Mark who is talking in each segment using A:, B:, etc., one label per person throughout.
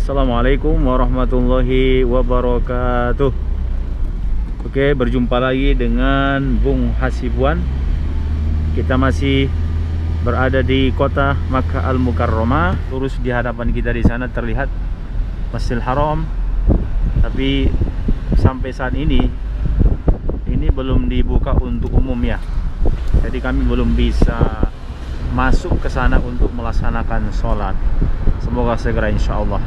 A: Assalamualaikum warahmatullahi wabarakatuh. Oke, berjumpa lagi dengan Bung Hasibuan. Kita masih berada di kota Makkah Al-Mukarramah. Lurus di hadapan kita di sana terlihat Masjidil Haram. Tapi sampai saat ini belum dibuka untuk umum ya. Jadi kami belum bisa masuk ke sana untuk melaksanakan sholat. Semoga segera insya Allah.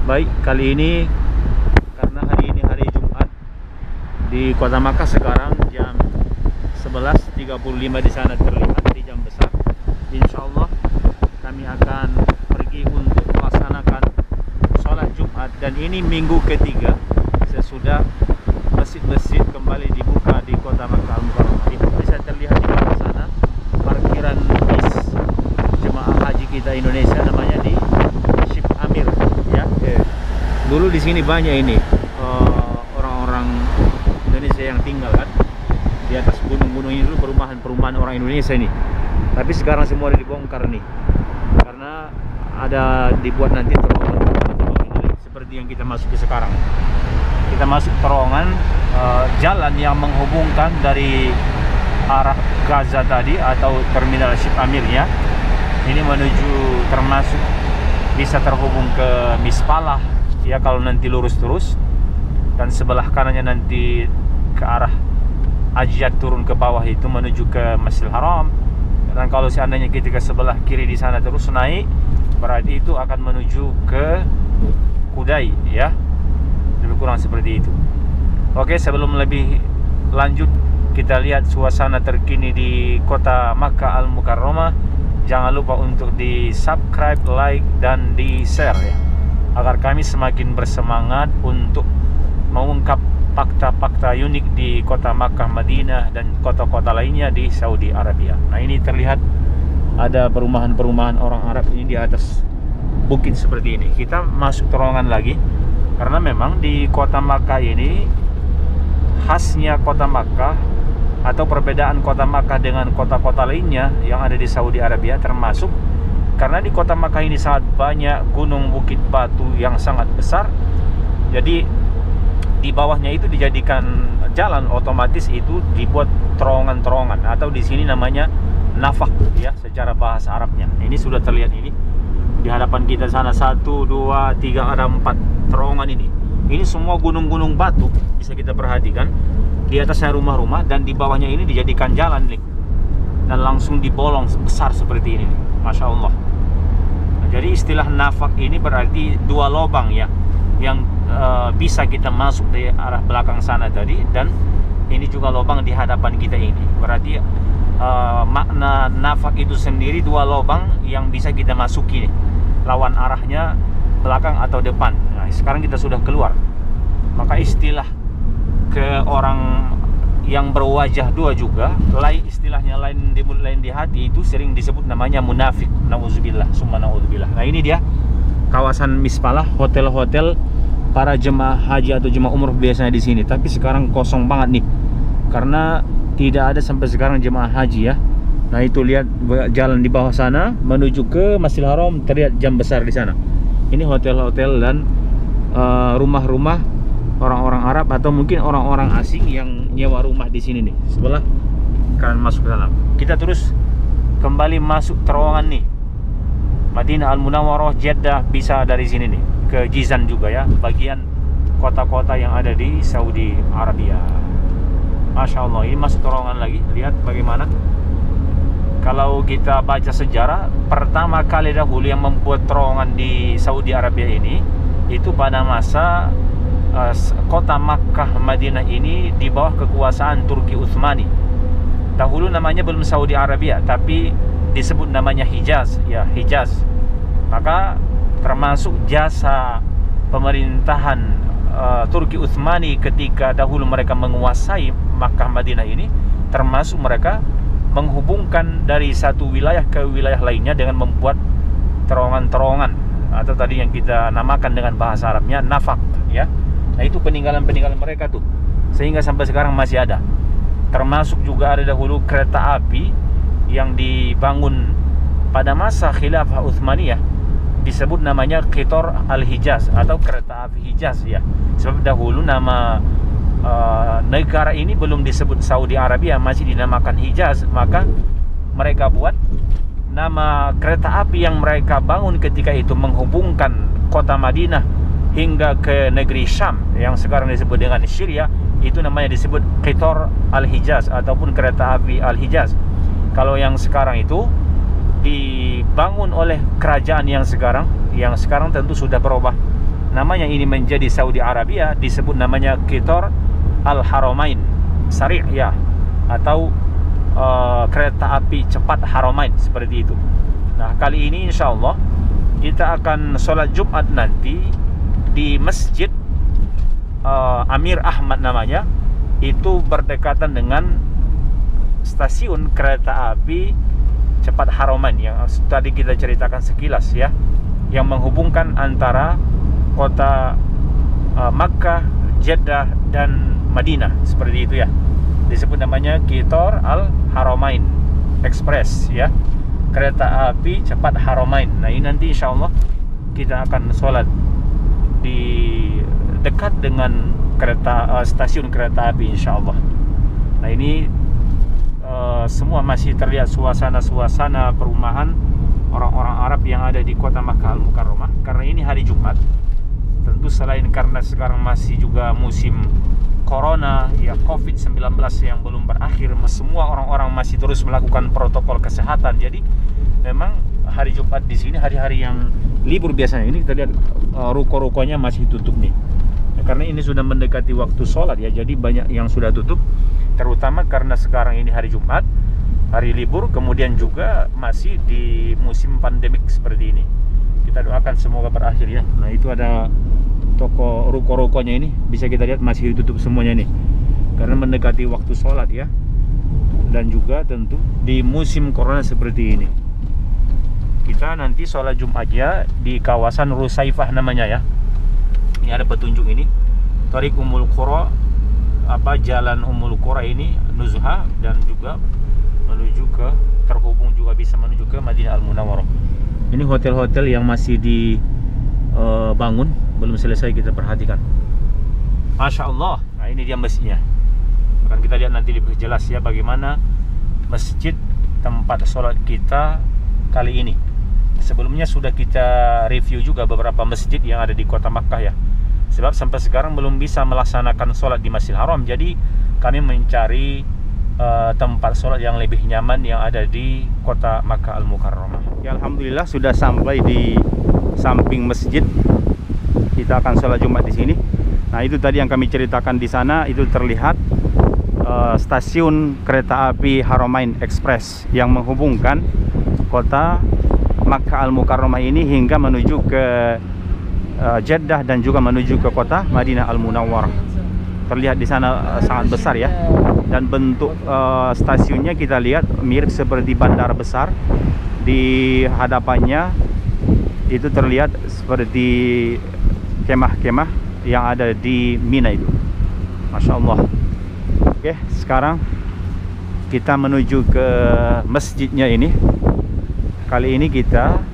A: Baik, kali ini karena hari ini hari Jumat di kota Makkah, sekarang jam 11.35 di sana terlihat di jam besar. Insya Allah kami akan pergi untuk melaksanakan sholat Jumat, dan ini minggu ketiga sesudah masjid-masjid kembali dibuka di kota Makkah Al-Mukarramah. Itu bisa terlihat di bawah sana parkiran bis jemaah haji kita Indonesia, namanya di Ship Amir ya. Dulu di sini banyak ini orang-orang Indonesia yang tinggal kan di atas gunung-gunung ini. Dulu perumahan orang Indonesia ini, tapi sekarang semua dibongkar nih karena ada dibuat nanti terowongan seperti yang kita masuki sekarang. Kita masuk terowongan jalan yang menghubungkan dari arah Gaza tadi atau terminal Ship Amir ya. Ini menuju, termasuk bisa terhubung ke Mispalah ya kalau nanti lurus terus, dan sebelah kanannya nanti ke arah Ajyad turun ke bawah itu menuju ke Masjidil Haram. Dan kalau seandainya kita ke sebelah kiri di sana terus naik, berarti itu akan menuju ke Kudai ya. Lebih kurang seperti itu. Oke, sebelum lebih lanjut kita lihat suasana terkini di kota Makkah Al-Mukarramah. Jangan lupa untuk di subscribe, like, dan di share ya, agar kami semakin bersemangat untuk mengungkap fakta-fakta unik di kota Makkah, Madinah, dan kota-kota lainnya di Saudi Arabia. Nah, ini terlihat ada perumahan-perumahan orang Arab ini di atas bukit seperti ini. Kita masuk terowongan lagi karena memang di kota Makkah ini, khasnya kota Makkah atau perbedaan kota Makkah dengan kota-kota lainnya yang ada di Saudi Arabia, termasuk karena di kota Makkah ini sangat banyak gunung bukit batu yang sangat besar. Jadi di bawahnya itu dijadikan jalan, otomatis itu dibuat terowongan-terowongan, atau di sini namanya nafak ya secara bahasa Arabnya. Ini sudah terlihat ini di hadapan kita sana, 1, 2, 3, ada 4 terowongan ini. Ini semua gunung-gunung batu bisa kita perhatikan. Di atasnya rumah-rumah, dan di bawahnya ini dijadikan jalan nih, dan langsung dibolong besar seperti ini nih. Masya Allah. Nah, jadi istilah nafak ini berarti 2 lubang ya, yang bisa kita masuk dari arah belakang sana tadi, dan ini juga lubang di hadapan kita ini. Berarti makna nafak itu sendiri 2 lubang yang bisa kita masuki nih, lawan arahnya belakang atau depan. Nah, sekarang kita sudah keluar, maka istilah ke orang yang berwajah 2 juga, lain istilahnya, lain di mulut lain di hati, itu sering disebut namanya munafik. Nauzubillah, summa nauzubillah. Nah, ini dia kawasan Mispalah, hotel-hotel para jemaah haji atau jemaah umroh biasanya di sini. Tapi sekarang kosong banget nih karena tidak ada sampai sekarang jemaah haji ya. Nah, itu lihat jalan di bawah sana menuju ke Masjidil Haram, terlihat jam besar di sana. Ini hotel-hotel dan rumah-rumah orang-orang Arab atau mungkin orang-orang asing yang nyewa rumah di sini nih. Sebelah kanan masuk ke dalam. Kita terus kembali masuk terowongan nih. Madinah Al-Munawwarah, Jeddah, bisa dari sini nih ke Jizan juga ya, bagian kota-kota yang ada di Saudi Arabia. Masya Allah, ini masuk terowongan lagi. Lihat bagaimana. Kalau kita baca sejarah, pertama kali dahulu yang membuat terowongan di Saudi Arabia ini, itu pada masa kota Makkah Madinah ini di bawah kekuasaan Turki Utsmani. Dahulu namanya belum Saudi Arabia, tapi disebut namanya Hijaz ya, Hijaz. Maka termasuk jasa pemerintahan Turki Utsmani ketika dahulu mereka menguasai Makkah Madinah ini, termasuk mereka menghubungkan dari satu wilayah ke wilayah lainnya dengan membuat terowongan-terowongan, atau tadi yang kita namakan dengan bahasa Arabnya nafak ya. Nah, itu peninggalan-peninggalan mereka tuh, sehingga sampai sekarang masih ada. Termasuk juga ada dahulu kereta api yang dibangun pada masa Khilafah Utsmaniyah disebut namanya Qitar Al-Hijaz atau kereta api Hijaz ya. Sebab dahulu nama negara ini belum disebut Saudi Arabia, masih dinamakan Hijaz. Maka mereka buat nama kereta api yang mereka bangun ketika itu menghubungkan kota Madinah hingga ke negeri Syam yang sekarang disebut dengan Syria, itu namanya disebut Qitar Al-Hijaz ataupun kereta api Al-Hijaz. Kalau yang sekarang itu dibangun oleh kerajaan yang sekarang tentu sudah berubah namanya ini menjadi Saudi Arabia, disebut namanya Qitar Al-Haramain Sari' ya, atau kereta api cepat Haramain, seperti itu. Nah, kali ini insya Allah kita akan sholat Jumat nanti di Masjid Amir Ahmad namanya, itu berdekatan dengan stasiun kereta api cepat Haramain yang tadi kita ceritakan sekilas ya, yang menghubungkan antara kota Makkah, Jeddah dan Madinah, seperti itu ya. Disebut namanya Qitar Al-Haramain Express ya, kereta api cepat Haramain. Nah, ini nanti insya Allah kita akan sholat di dekat dengan stasiun kereta api insya Allah. Nah, ini semua masih terlihat suasana perumahan orang-orang Arab yang ada di kota Makkah Al-Mukarramah. Karena ini hari Jumat, tentu selain karena sekarang masih juga musim Corona ya, COVID-19 yang belum berakhir, semua orang-orang masih terus melakukan protokol kesehatan. Jadi memang hari Jumat di sini hari-hari yang libur biasanya. Ini kita lihat ruko-rukonya masih tutup nih. Karena ini sudah mendekati waktu sholat ya, jadi banyak yang sudah tutup, terutama karena sekarang ini hari Jumat, hari libur, kemudian juga masih di musim pandemik seperti ini. Kita doakan semoga berakhir ya. Nah, itu ada toko ruko-rukonya ini, bisa kita lihat masih ditutup semuanya nih, karena mendekati waktu sholat ya, dan juga tentu di musim corona seperti ini. Kita nanti sholat Jumatnya di kawasan Rusaifah namanya ya. Ini ada petunjuk ini, Tariq Ummul Qura, jalan Ummul Qura ini, Nuzha, dan juga menuju ke, terhubung juga bisa menuju ke Madinah Al-Munawwarah. Ini hotel-hotel yang masih dibangun, belum selesai kita perhatikan. Masya Allah. Nah, ini dia masjidnya. Akan kita lihat nanti lebih jelas ya bagaimana masjid tempat sholat kita kali ini. Sebelumnya sudah kita review juga beberapa masjid yang ada di kota Makkah ya. Sebab sampai sekarang belum bisa melaksanakan sholat di Masjidil Haram. Jadi kami mencari tempat sholat yang lebih nyaman yang ada di kota Makkah Al-Mukarramah. Ya, alhamdulillah sudah sampai di samping masjid. Kita akan sholat Jumat di sini. Nah, itu tadi yang kami ceritakan di sana, itu terlihat stasiun kereta api Haramain Express yang menghubungkan kota Makkah Al-Mukarramah ini hingga menuju ke Jeddah dan juga menuju ke kota Madinah Al-Munawwarah. Terlihat di sana sangat besar ya, dan bentuk stasiunnya kita lihat mirip seperti bandara besar. Di hadapannya itu terlihat seperti kemah-kemah yang ada di Mina itu. Masya Allah. Oke, sekarang kita menuju ke masjidnya ini. Kali ini kita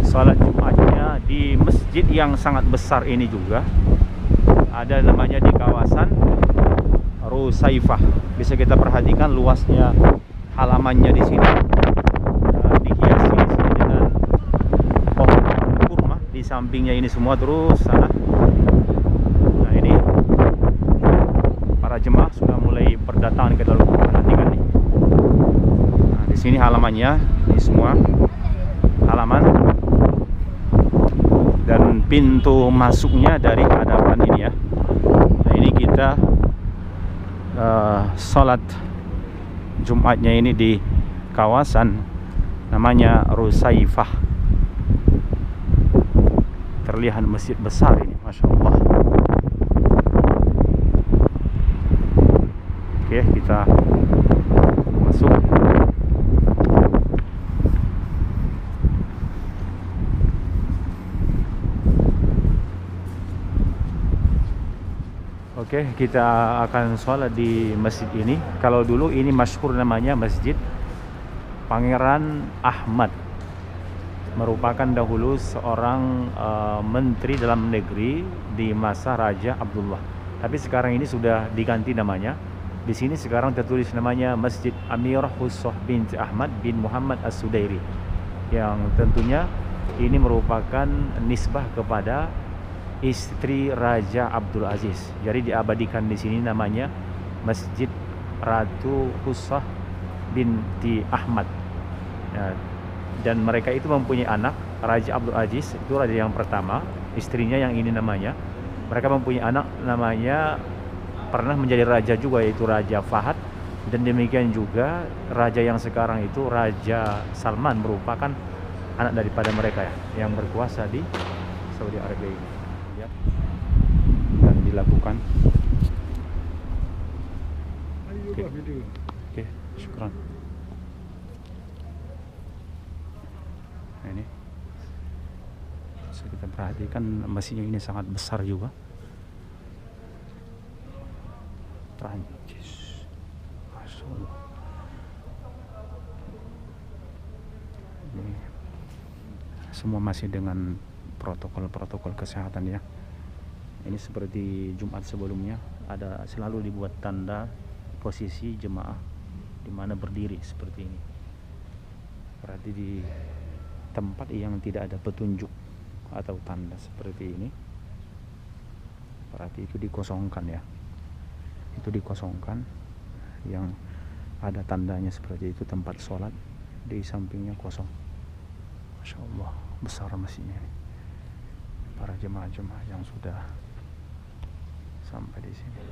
A: sholat Jumatnya di masjid yang sangat besar ini juga. Ada namanya di kawasan Rusaifah. Bisa kita perhatikan luasnya halamannya di sini. Dihiasi di sini dengan pohon kurma di sampingnya ini semua, terus sana. Nah, ini para jemaah sudah mulai berdatangan ke dalam. Perhatikan nih. Nah, di sini halamannya, ini semua halaman, dan pintu masuknya dari hadapan ini ya. Nah, ini kita sholat Jumatnya ini di kawasan namanya Rusaifah. Terlihat masjid besar ini, Masya Allah. Oke, kita masuk. Oke, kita akan sholat di masjid ini. Kalau dulu ini masyhur namanya Masjid Pangeran Ahmad merupakan dahulu seorang menteri dalam negeri di masa Raja Abdullah. Tapi sekarang ini sudah diganti namanya. Di sini sekarang tertulis namanya Masjid Amir Hussoh binti Ahmad bin Muhammad As-Sudairi, yang tentunya ini merupakan nisbah kepada istri Raja Abdul Aziz. Jadi diabadikan di sini namanya Masjid Ratu Hussoh binti Ahmad. Ya, dan mereka itu mempunyai anak. Raja Abdul Aziz itu raja yang pertama, istrinya yang ini namanya. Mereka mempunyai anak namanya, pernah menjadi raja juga, yaitu Raja Fahad. Dan demikian juga raja yang sekarang itu Raja Salman merupakan anak daripada mereka ya, yang berkuasa di Saudi Arabia ini ya. Dan dilakukan oke, syukran. Nah, ini bisa kita perhatikan masjidnya ini sangat besar juga. Prancis, Masya Allah. Ini semua masih dengan protokol-protokol kesehatan ya. Ini seperti Jumat sebelumnya, ada selalu dibuat tanda posisi jemaah di mana berdiri seperti ini. Berarti di tempat yang tidak ada petunjuk atau tanda seperti ini, berarti itu dikosongkan ya. Itu dikosongkan, yang ada tandanya seperti itu tempat sholat, di sampingnya kosong. Masya Allah, besar masjidnya. Para jemaah-jemaah yang sudah sampai di sini.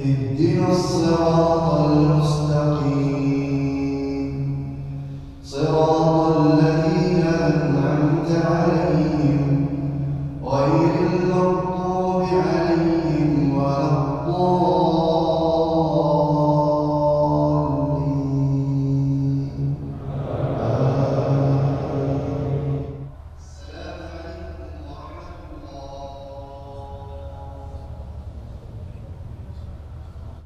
B: اهدنا الصراط المستقيم